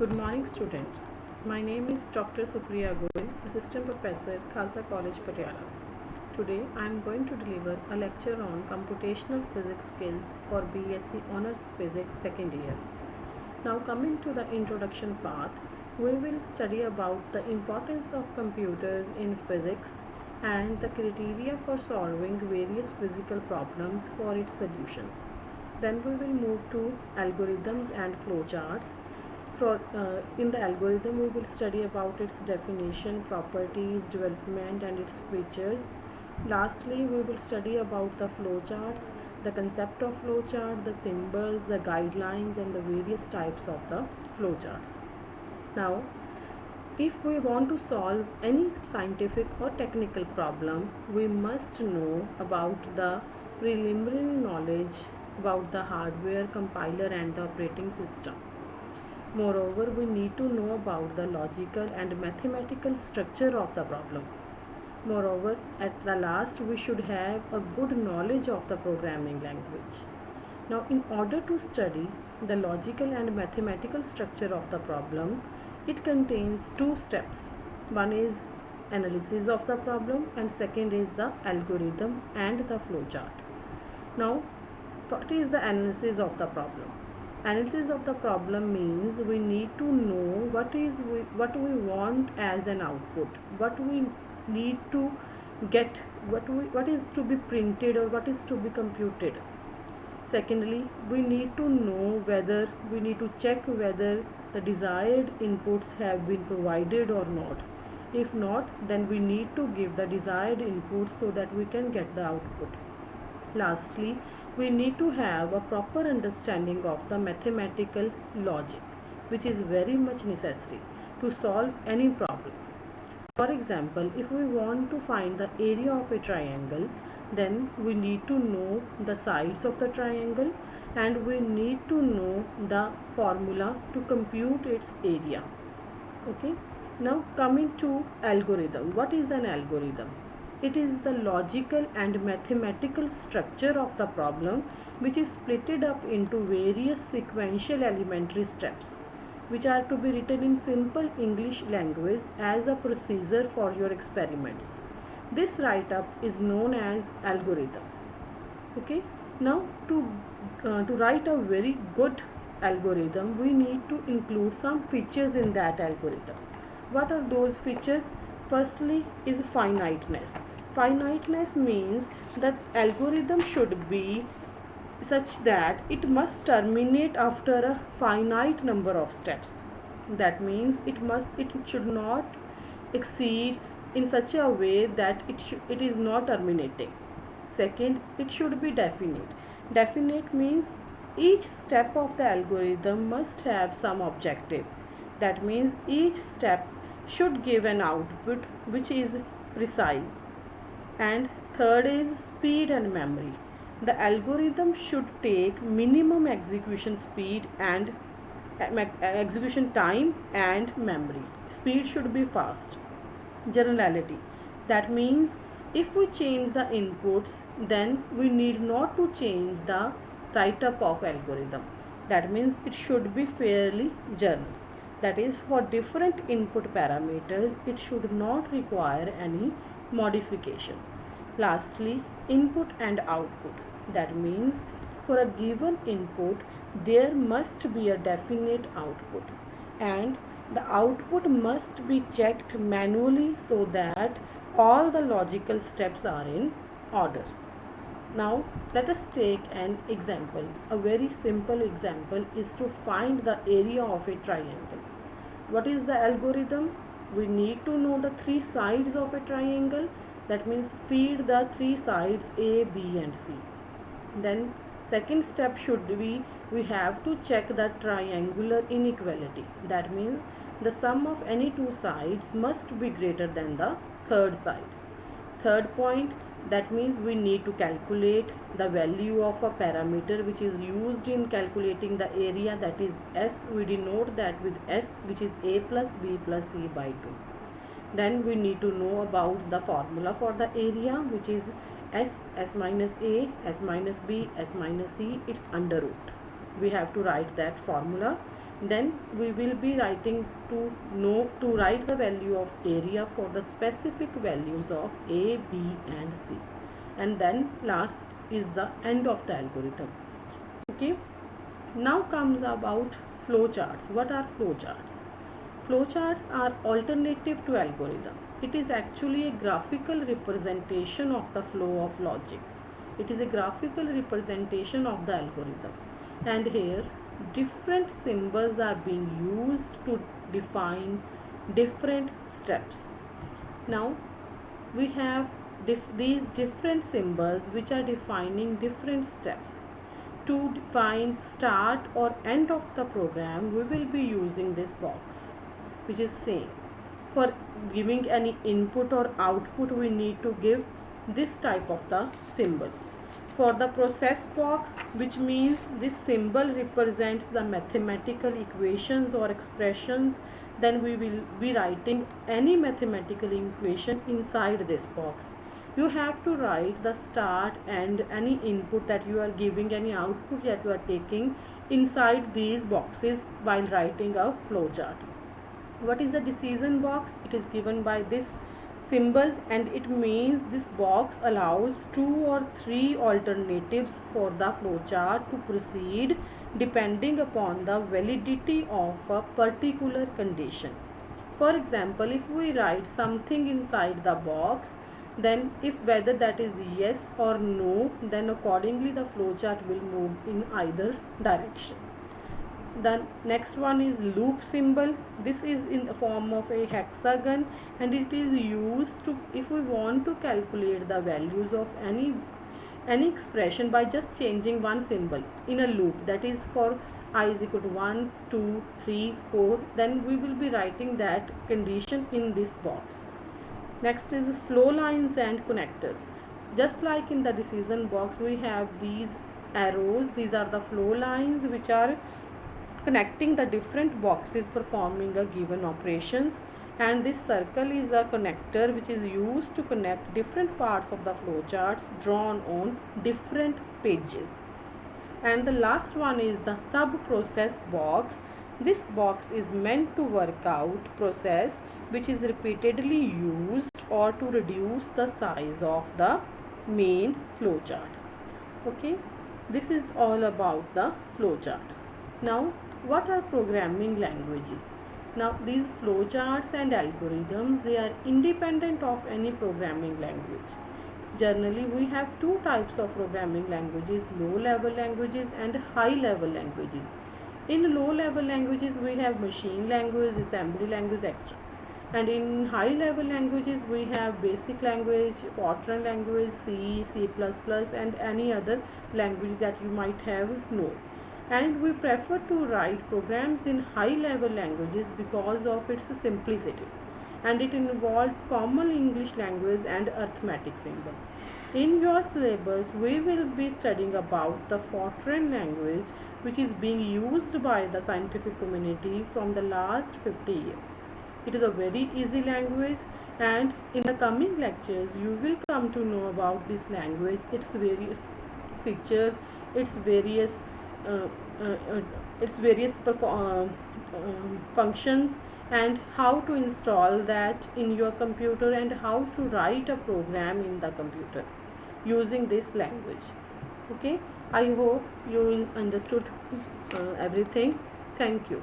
Good morning, students. My name is Dr. Supriya Goel, Assistant Professor, Khalsa College, Patiala. Today, I am going to deliver a lecture on computational physics skills for BSc Honors Physics second year. Now, coming to the introduction part, we will study about the importance of computers in physics and the criteria for solving various physical problems for its solutions. Then we will move to algorithms and flowcharts. In the algorithm, we will study about its definition, properties, development and its features. Lastly, we will study about the flowcharts, the concept of flowchart, the symbols, the guidelines and the various types of the flowcharts. Now, if we want to solve any scientific or technical problem, we must know about the preliminary knowledge about the hardware, compiler and the operating system. Moreover, we need to know about the logical and mathematical structure of the problem. Moreover, at the last, we should have a good knowledge of the programming language. Now, in order to study the logical and mathematical structure of the problem, it contains two steps. One is analysis of the problem and second is the algorithm and the flowchart. Now, what is the analysis of the problem? Analysis of the problem means we need to know what we want as an output, what we need to get, what is to be printed or what is to be computed. Secondly, we need to know whether we need to check whether the desired inputs have been provided or not. If not, then we need to give the desired inputs so that we can get the output. Lastly, we need to have a proper understanding of the mathematical logic, which is very much necessary to solve any problem. For example, if we want to find the area of a triangle, then we need to know the sides of the triangle and we need to know the formula to compute its area. Okay. Now coming to algorithm. What is an algorithm? It is the logical and mathematical structure of the problem which is splitted up into various sequential elementary steps which are to be written in simple English language as a procedure for your experiments. This write-up is known as algorithm. Okay. Now to write a very good algorithm, we need to include some features in that algorithm. What are those features? Firstly is finiteness. Finiteness means that algorithm should be such that it must terminate after a finite number of steps. That means it should not exceed in such a way that it is not terminating. Second, it should be definite. Definite means each step of the algorithm must have some objective. That means each step should give an output which is precise. And third is speed and memory. The algorithm should take minimum execution speed and execution time and memory. Speed should be fast. Generality. That means if we change the inputs, then we need not to change the write-up of algorithm. That means it should be fairly general. That is, for different input parameters, it should not require any modification. Lastly, input and output. That means for a given input, there must be a definite output and the output must be checked manually so that all the logical steps are in order. Now let us take an example. A very simple example is to find the area of a triangle. What is the algorithm? We need to know the three sides of a triangle. That means feed the three sides A, B and C. Then second step should be we have to check the triangular inequality. That means the sum of any two sides must be greater than the third side. Third point, that means we need to calculate the value of a parameter which is used in calculating the area, that is S. We denote that with S, which is A plus B plus C by 2. Then we need to know about the formula for the area, which is S minus A, S minus B, S minus C, it's under root. We have to write that formula. Then we will be writing to write the value of area for the specific values of A, B and C. And then last is the end of the algorithm. Okay. Now comes about flowcharts. What are flowcharts? Flowcharts are alternative to algorithm. It is actually a graphical representation of the flow of logic. It is a graphical representation of the algorithm. And here different symbols are being used to define different steps. Now we have these different symbols which are defining different steps. To define start or end of the program, we will be using this box, which is same. For giving any input or output, we need to give this type of the symbol. For the process box, which means this symbol represents the mathematical equations or expressions, then we will be writing any mathematical equation inside this box. You have to write the start and any input that you are giving, any output that you are taking inside these boxes while writing a flowchart. What is the decision box? It is given by this symbol, and it means this box allows 2 or 3 alternatives for the flowchart to proceed depending upon the validity of a particular condition. For example, if we write something inside the box, then if whether that is yes or no, then accordingly the flowchart will move in either direction. The next one is loop symbol. This is in the form of a hexagon, and it is used to, if we want to calculate the values of any expression by just changing one symbol in a loop, that is for I is equal to 1, 2, 3, 4, then we will be writing that condition in this box. Next is flow lines and connectors. Just like in the decision box, we have these arrows. These are the flow lines which are connecting the different boxes performing a given operations, and this circle is a connector which is used to connect different parts of the flowcharts drawn on different pages. And the last one is the sub process box. This box is meant to work out process which is repeatedly used or to reduce the size of the main flowchart. Okay, this is all about the flowchart. Now, what are programming languages? Now, these flowcharts and algorithms, they are independent of any programming language. Generally, we have two types of programming languages: low level languages and high level languages. In low level languages, we have machine language, assembly language, etc. And in high level languages, we have basic language, Fortran language, C, C++, and any other language that you might have known. And we prefer to write programs in high level languages because of its simplicity, and it involves common English language and arithmetic symbols. In your syllabus, we will be studying about the Fortran language, which is being used by the scientific community from the last 50 years. It is a very easy language, and in the coming lectures you will come to know about this language, its various features, its various uh, functions, and how to install that in your computer, and how to write a program in the computer using this language. Okay, I hope you understood everything. Thank you.